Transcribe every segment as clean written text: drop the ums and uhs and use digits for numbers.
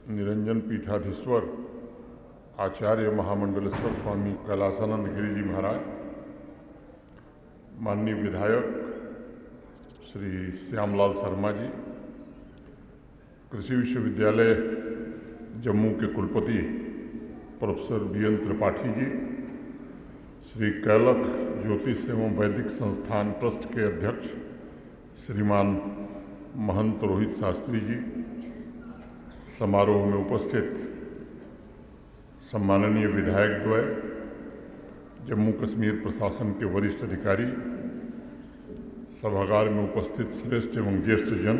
निरंजन पीठाधीश्वर आचार्य महामंडलेश्वर स्वामी कैलासानंद गिरी जी महाराज, माननीय विधायक श्री श्यामलाल शर्मा जी, कृषि विश्वविद्यालय जम्मू के कुलपति प्रोफेसर बीएन त्रिपाठी जी, श्री कैलख ज्योतिष एवं वैदिक संस्थान ट्रस्ट के अध्यक्ष श्रीमान महंत रोहित शास्त्री जी, समारोह में उपस्थित सम्माननीय विधायक द्वय, जम्मू कश्मीर प्रशासन के वरिष्ठ अधिकारी, सभागार में उपस्थित श्रेष्ठ एवं ज्येष्ठ जन,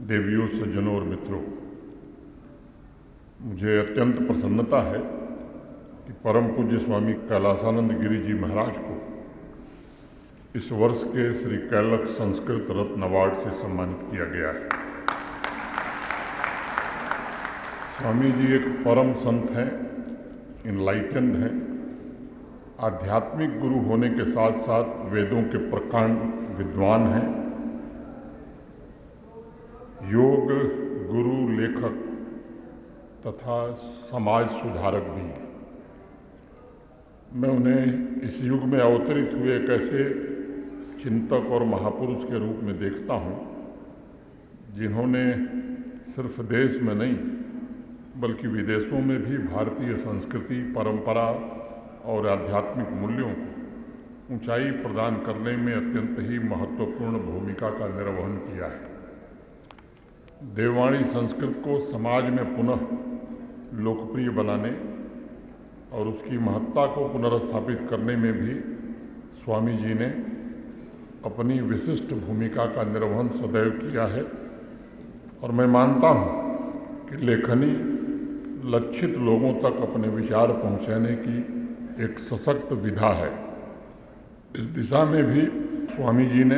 देवियों, सज्जनों और मित्रों, मुझे अत्यंत प्रसन्नता है कि परम पूज्य स्वामी कैलासानंद गिरी जी महाराज को इस वर्ष के श्री कैलख संस्कृत रत्न अवार्ड से सम्मानित किया गया है। स्वामी जी एक परम संत हैं, इनलाइटेंड हैं, आध्यात्मिक गुरु होने के साथ साथ वेदों के प्रकांड विद्वान हैं, योग गुरु, लेखक तथा समाज सुधारक भी हैं। मैं उन्हें इस युग में अवतरित हुए एक ऐसे चिंतक और महापुरुष के रूप में देखता हूँ जिन्होंने सिर्फ देश में नहीं बल्कि विदेशों में भी भारतीय संस्कृति, परंपरा और आध्यात्मिक मूल्यों को ऊंचाई प्रदान करने में अत्यंत ही महत्वपूर्ण भूमिका का निर्वहन किया है। देववाणी संस्कृत को समाज में पुनः लोकप्रिय बनाने और उसकी महत्ता को पुनर्स्थापित करने में भी स्वामी जी ने अपनी विशिष्ट भूमिका का निर्वहन सदैव किया है। और मैं मानता हूँ कि लेखनी लक्षित लोगों तक अपने विचार पहुँचाने की एक सशक्त विधा है। इस दिशा में भी स्वामी जी ने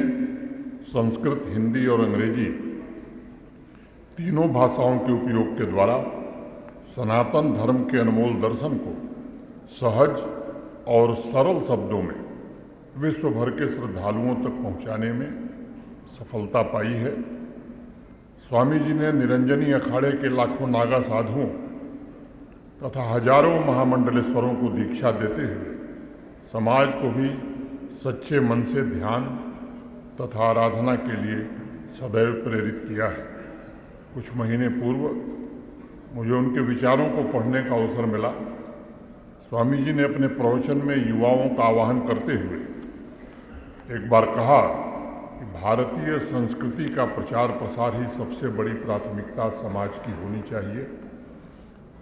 संस्कृत, हिंदी और अंग्रेजी तीनों भाषाओं के उपयोग के द्वारा सनातन धर्म के अनमोल दर्शन को सहज और सरल शब्दों में विश्व भर के श्रद्धालुओं तक पहुंचाने में सफलता पाई है। स्वामी जी ने निरंजनी अखाड़े के लाखों नागा साधुओं तथा हजारों महामंडलेश्वरों को दीक्षा देते हुए समाज को भी सच्चे मन से ध्यान तथा आराधना के लिए सदैव प्रेरित किया है। कुछ महीने पूर्व मुझे उनके विचारों को पढ़ने का अवसर मिला। स्वामी जी ने अपने प्रवचन में युवाओं का आह्वान करते हुए एक बार कहा कि भारतीय संस्कृति का प्रचार प्रसार ही सबसे बड़ी प्राथमिकता समाज की होनी चाहिए।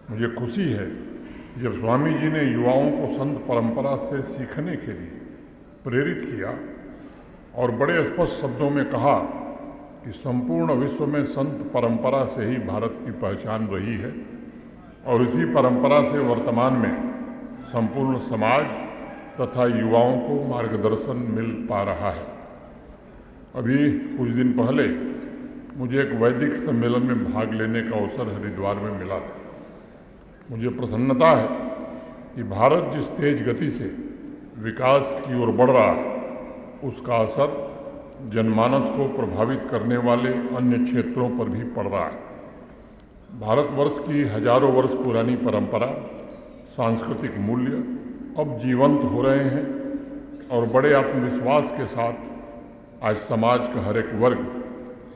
मुझे खुशी है जब स्वामी जी ने युवाओं को संत परंपरा से सीखने के लिए प्रेरित किया और बड़े स्पष्ट शब्दों में कहा कि संपूर्ण विश्व में संत परंपरा से ही भारत की पहचान रही है और इसी परंपरा से वर्तमान में संपूर्ण समाज तथा युवाओं को मार्गदर्शन मिल पा रहा है। अभी कुछ दिन पहले मुझे एक वैदिक सम्मेलन में भाग लेने का अवसर हरिद्वार में मिला था। मुझे प्रसन्नता है कि भारत जिस तेज गति से विकास की ओर बढ़ रहा है उसका असर जनमानस को प्रभावित करने वाले अन्य क्षेत्रों पर भी पड़ रहा है। भारतवर्ष की हजारों वर्ष पुरानी परंपरा, सांस्कृतिक मूल्य अब जीवंत हो रहे हैं और बड़े आत्मविश्वास के साथ आज समाज का हर एक वर्ग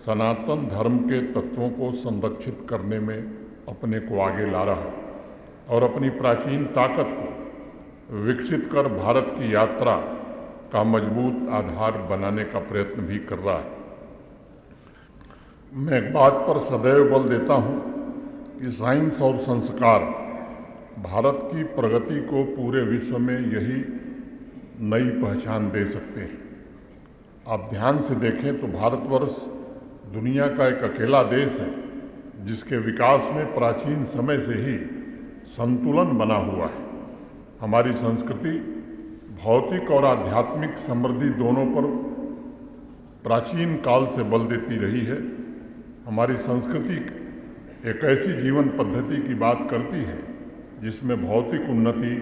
सनातन धर्म के तत्वों को संरक्षित करने में अपने को आगे ला रहा है और अपनी प्राचीन ताकत को विकसित कर भारत की यात्रा का मजबूत आधार बनाने का प्रयत्न भी कर रहा है। मैं एक बात पर सदैव बल देता हूँ कि साइंस और संस्कार भारत की प्रगति को पूरे विश्व में यही नई पहचान दे सकते हैं। आप ध्यान से देखें तो भारतवर्ष दुनिया का एक अकेला देश है जिसके विकास में प्राचीन समय से ही संतुलन बना हुआ है। हमारी संस्कृति भौतिक और आध्यात्मिक समृद्धि दोनों पर प्राचीन काल से बल देती रही है। हमारी संस्कृति एक ऐसी जीवन पद्धति की बात करती है जिसमें भौतिक उन्नति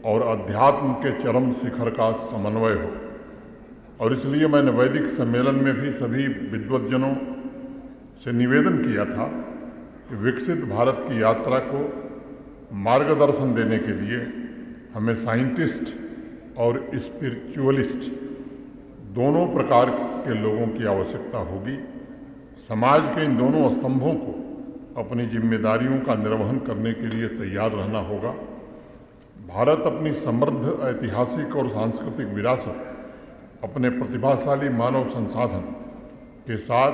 और अध्यात्म के चरम शिखर का समन्वय हो। और इसलिए मैंने वैदिक सम्मेलन में भी सभी विद्वज्जनों से निवेदन किया था कि विकसित भारत की यात्रा को मार्गदर्शन देने के लिए हमें साइंटिस्ट और स्पिरिचुअलिस्ट दोनों प्रकार के लोगों की आवश्यकता होगी। समाज के इन दोनों स्तंभों को अपनी जिम्मेदारियों का निर्वहन करने के लिए तैयार रहना होगा। भारत अपनी समृद्ध ऐतिहासिक और सांस्कृतिक विरासत, अपने प्रतिभाशाली मानव संसाधन के साथ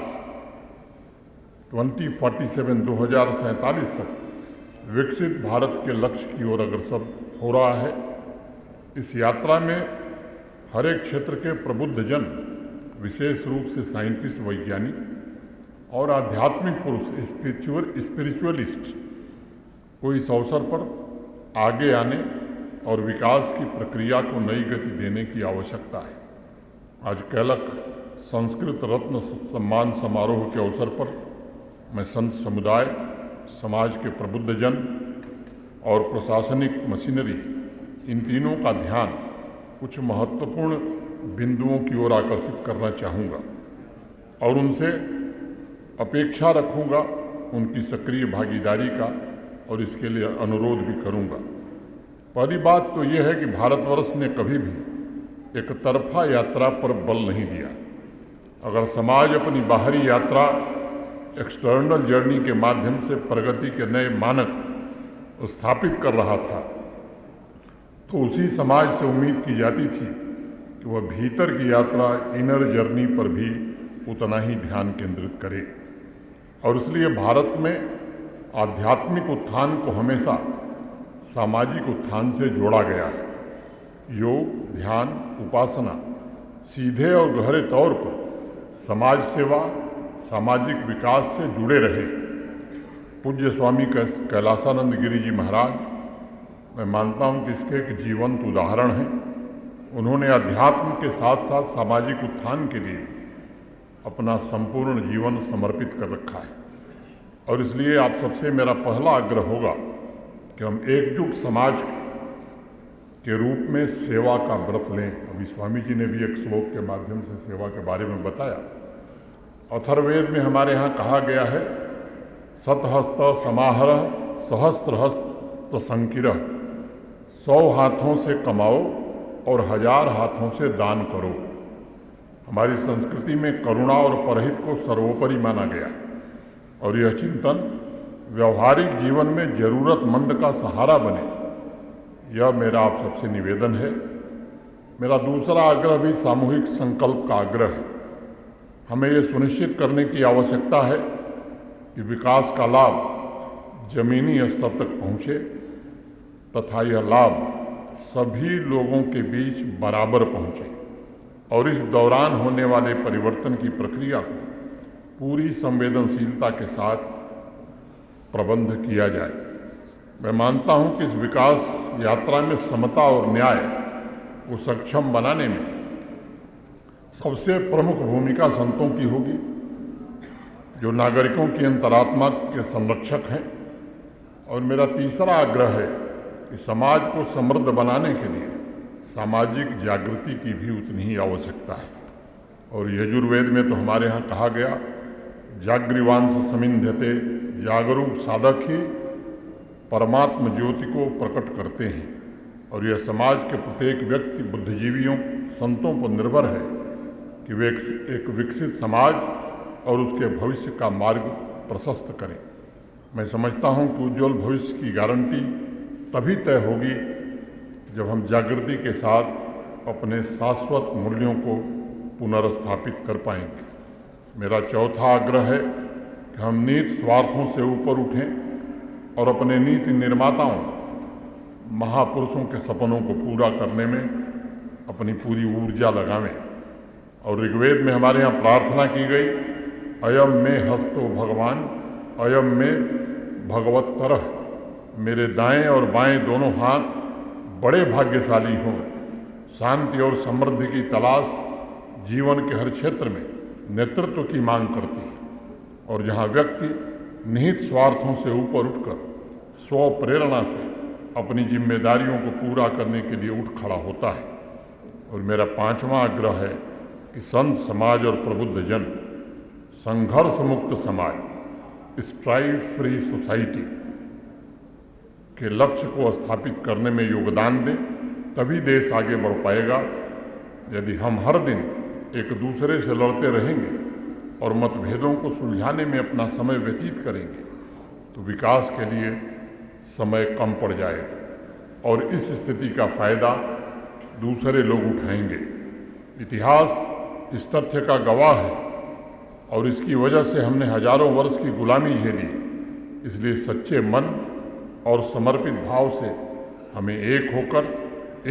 2047 तक विकसित भारत के लक्ष्य की ओर अग्रसर हो रहा है। इस यात्रा में हर एक क्षेत्र के प्रबुद्ध जन, विशेष रूप से साइंटिस्ट, वैज्ञानिक और आध्यात्मिक पुरुष स्पिरिचुअलिस्ट को इस अवसर पर आगे आने और विकास की प्रक्रिया को नई गति देने की आवश्यकता है। आज कैलक संस्कृत रत्न सम्मान समारोह के अवसर पर मैं संत समुदाय, समाज के प्रबुद्ध जन और प्रशासनिक मशीनरी, इन तीनों का ध्यान कुछ महत्वपूर्ण बिंदुओं की ओर आकर्षित करना चाहूँगा और उनसे अपेक्षा रखूँगा उनकी सक्रिय भागीदारी का, और इसके लिए अनुरोध भी करूँगा। पहली बात तो यह है कि भारतवर्ष ने कभी भी एक तरफा यात्रा पर बल नहीं दिया। अगर समाज अपनी बाहरी यात्रा, एक्सटर्नल जर्नी के माध्यम से प्रगति के नए मानक स्थापित कर रहा था, तो उसी समाज से उम्मीद की जाती थी कि वह भीतर की यात्रा, इनर जर्नी पर भी उतना ही ध्यान केंद्रित करे। और इसलिए भारत में आध्यात्मिक उत्थान को हमेशा सामाजिक उत्थान से जोड़ा गया है। योग, ध्यान, उपासना सीधे और गहरे तौर पर समाज सेवा, सामाजिक विकास से जुड़े रहे। पूज्य स्वामी कैलासानंद गिरी जी महाराज, मैं मानता हूँ कि इसके एक जीवंत उदाहरण हैं। उन्होंने अध्यात्म के साथ साथ सामाजिक उत्थान के लिए अपना संपूर्ण जीवन समर्पित कर रखा है। और इसलिए आप सबसे मेरा पहला आग्रह होगा कि हम एकजुट समाज के रूप में सेवा का व्रत लें। अभी स्वामी जी ने भी एक श्लोक के माध्यम से सेवा के बारे में बताया। अथर्ववेद में हमारे यहाँ कहा गया है, शतहस्त समाहर सहस्त्रहस्त संकिरः, 100 हाथों से कमाओ और 1000 हाथों से दान करो। हमारी संस्कृति में करुणा और परहित को सर्वोपरि माना गया और यह चिंतन व्यवहारिक जीवन में जरूरतमंद का सहारा बने, यह मेरा आप सबसे निवेदन है। मेरा दूसरा आग्रह भी सामूहिक संकल्प का आग्रह है। हमें ये सुनिश्चित करने की आवश्यकता है कि विकास का लाभ जमीनी स्तर तक पहुँचे तथा यह लाभ सभी लोगों के बीच बराबर पहुँचे और इस दौरान होने वाले परिवर्तन की प्रक्रिया को पूरी संवेदनशीलता के साथ प्रबंध किया जाए। मैं मानता हूं कि इस विकास यात्रा में समता और न्याय को सक्षम बनाने में सबसे प्रमुख भूमिका संतों की होगी, जो नागरिकों की अंतरात्मा के संरक्षक हैं। और मेरा तीसरा आग्रह है कि समाज को समृद्ध बनाने के लिए सामाजिक जागृति की भी उतनी ही आवश्यकता है। और यजुर्वेद में तो हमारे यहाँ कहा गया, जागृवांश समिंध्यते, जागरूक साधक ही परमात्म ज्योति को प्रकट करते हैं। और यह समाज के प्रत्येक व्यक्ति, बुद्धिजीवियों, संतों पर निर्भर है कि वे एक विकसित समाज और उसके भविष्य का मार्ग प्रशस्त करें। मैं समझता हूँ कि उज्ज्वल भविष्य की गारंटी तभी तय होगी जब हम जागृति के साथ अपने शाश्वत मूल्यों को पुनर्स्थापित कर पाएंगे। मेरा चौथा आग्रह है कि हम नीत स्वार्थों से ऊपर उठें और अपने नीति निर्माताओं, महापुरुषों के सपनों को पूरा करने में अपनी पूरी ऊर्जा लगावें। और ऋग्वेद में हमारे यहाँ प्रार्थना की गई, अयम में हस्तो भगवान, अयम में भगवत्तरः, मेरे दाएं और बाएं दोनों हाथ बड़े भाग्यशाली हों। शांति और समृद्धि की तलाश जीवन के हर क्षेत्र में नेतृत्व की मांग करती है, और जहाँ व्यक्ति निहित स्वार्थों से ऊपर उठकर स्व प्रेरणा से अपनी जिम्मेदारियों को पूरा करने के लिए उठ खड़ा होता है। और मेरा पांचवा आग्रह है कि संत समाज और प्रबुद्ध जन संघर्ष मुक्त समाज, स्ट्राइव फ्री सोसाइटी के लक्ष्य को स्थापित करने में योगदान दें, तभी देश आगे बढ़ पाएगा। यदि हम हर दिन एक दूसरे से लड़ते रहेंगे और मतभेदों को सुलझाने में अपना समय व्यतीत करेंगे तो विकास के लिए समय कम पड़ जाएगा और इस स्थिति का फायदा दूसरे लोग उठाएंगे। इतिहास इस तथ्य का गवाह है और इसकी वजह से हमने हजारों वर्ष की गुलामी झेली। इसलिए सच्चे मन और समर्पित भाव से हमें एक होकर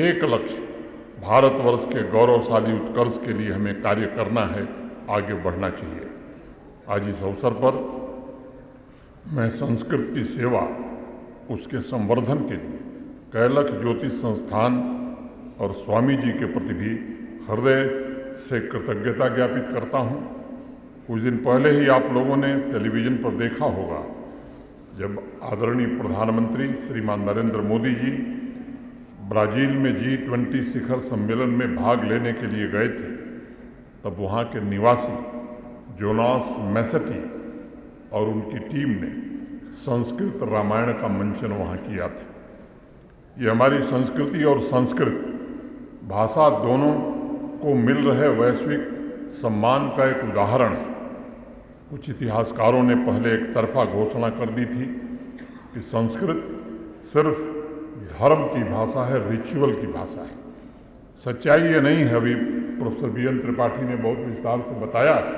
एक लक्ष्य भारतवर्ष के गौरवशाली उत्कर्ष के लिए हमें कार्य करना है, आगे बढ़ना चाहिए। आज इस अवसर पर मैं संस्कृत की सेवा, उसके संवर्धन के लिए कैलख ज्योतिष संस्थान और स्वामी जी के प्रति भी हृदय से कृतज्ञता ज्ञापित करता हूँ। कुछ दिन पहले ही आप लोगों ने टेलीविज़न पर देखा होगा जब आदरणीय प्रधानमंत्री श्रीमान नरेंद्र मोदी जी ब्राज़ील में G20 शिखर सम्मेलन में भाग लेने के लिए गए थे, तब वहाँ के निवासी जोनास मैसेटी और उनकी टीम ने संस्कृत रामायण का मंचन वहाँ किया था। ये हमारी संस्कृति और संस्कृत भाषा दोनों को मिल रहे वैश्विक सम्मान का एक उदाहरण है। कुछ इतिहासकारों ने पहले एक तरफा घोषणा कर दी थी कि संस्कृत सिर्फ धर्म की भाषा है, रिचुअल की भाषा है। सच्चाई ये नहीं है। अभी प्रोफेसर BN त्रिपाठी ने बहुत विस्तार से बताया है।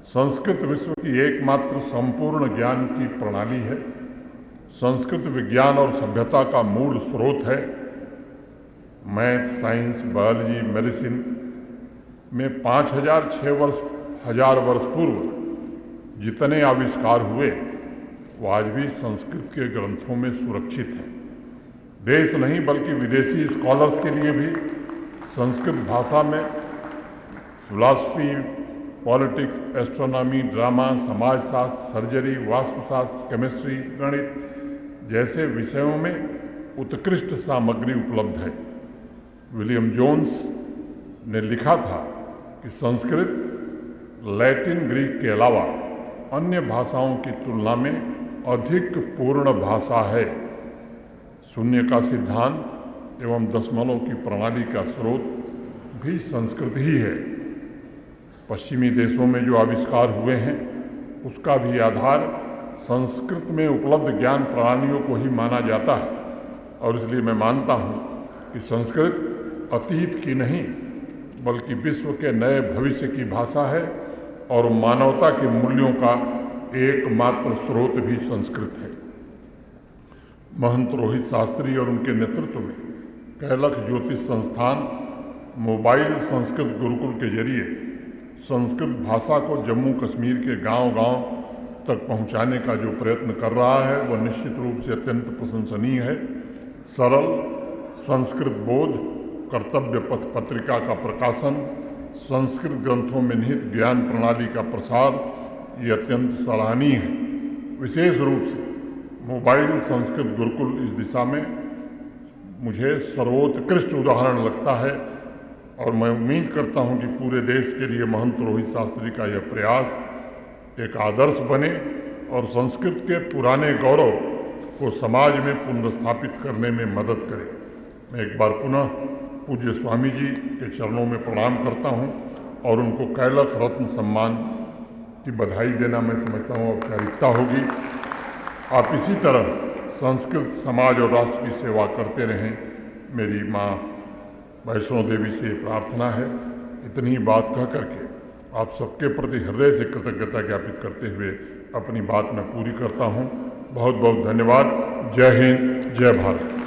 संस्कृत विश्व की एकमात्र संपूर्ण ज्ञान की प्रणाली है। संस्कृत विज्ञान और सभ्यता का मूल स्रोत है। मैथ, साइंस, बायोलॉजी, मेडिसिन में 5000 वर्ष पूर्व जितने आविष्कार हुए वो आज भी संस्कृत के ग्रंथों में सुरक्षित हैं। देश नहीं बल्कि विदेशी स्कॉलर्स के लिए भी संस्कृत भाषा में फिलॉसफी, पॉलिटिक्स, एस्ट्रोनॉमी, ड्रामा, समाजशास्त्र, सर्जरी, वास्तुशास्त्र, केमिस्ट्री, गणित जैसे विषयों में उत्कृष्ट सामग्री उपलब्ध है। विलियम जोन्स ने लिखा था कि संस्कृत लैटिन, ग्रीक के अलावा अन्य भाषाओं की तुलना में अधिक पूर्ण भाषा है। शून्य का सिद्धांत एवं दशमलव की प्रणाली का स्रोत भी संस्कृत ही है। पश्चिमी देशों में जो आविष्कार हुए हैं उसका भी आधार संस्कृत में उपलब्ध ज्ञान प्रणालियों को ही माना जाता है और इसलिए मैं मानता हूँ कि संस्कृत अतीत की नहीं बल्कि विश्व के नए भविष्य की भाषा है और मानवता के मूल्यों का एकमात्र स्रोत भी संस्कृत है। महंत रोहित शास्त्री और उनके नेतृत्व में कैलख ज्योतिष संस्थान मोबाइल संस्कृत गुरुकुल के जरिए संस्कृत भाषा को जम्मू कश्मीर के गांव-गांव तक पहुंचाने का जो प्रयत्न कर रहा है वह निश्चित रूप से अत्यंत प्रशंसनीय है। सरल संस्कृत बोध, कर्तव्य पथ पत्रिका का प्रकाशन, संस्कृत ग्रंथों में निहित ज्ञान प्रणाली का प्रसार ये अत्यंत सराहनीय है। विशेष रूप से मोबाइल संस्कृत गुरुकुल इस दिशा में मुझे सर्वोत्कृष्ट उदाहरण लगता है और मैं उम्मीद करता हूं कि पूरे देश के लिए महंत रोहित शास्त्री का यह प्रयास एक आदर्श बने और संस्कृत के पुराने गौरव को समाज में पुनर्स्थापित करने में मदद करे। मैं एक बार पुनः पूज्य स्वामी जी के चरणों में प्रणाम करता हूं और उनको कैलख रत्न सम्मान की बधाई देना मैं समझता हूं औपचारिकता होगी। आप इसी तरह संस्कृत समाज और राष्ट्र की सेवा करते रहें, मेरी माँ वैष्णो देवी से प्रार्थना है। इतनी बात कह करके आप सबके प्रति हृदय से कृतज्ञता ज्ञापित करते हुए अपनी बात मैं पूरी करता हूँ। बहुत बहुत धन्यवाद। जय हिंद, जय भारत।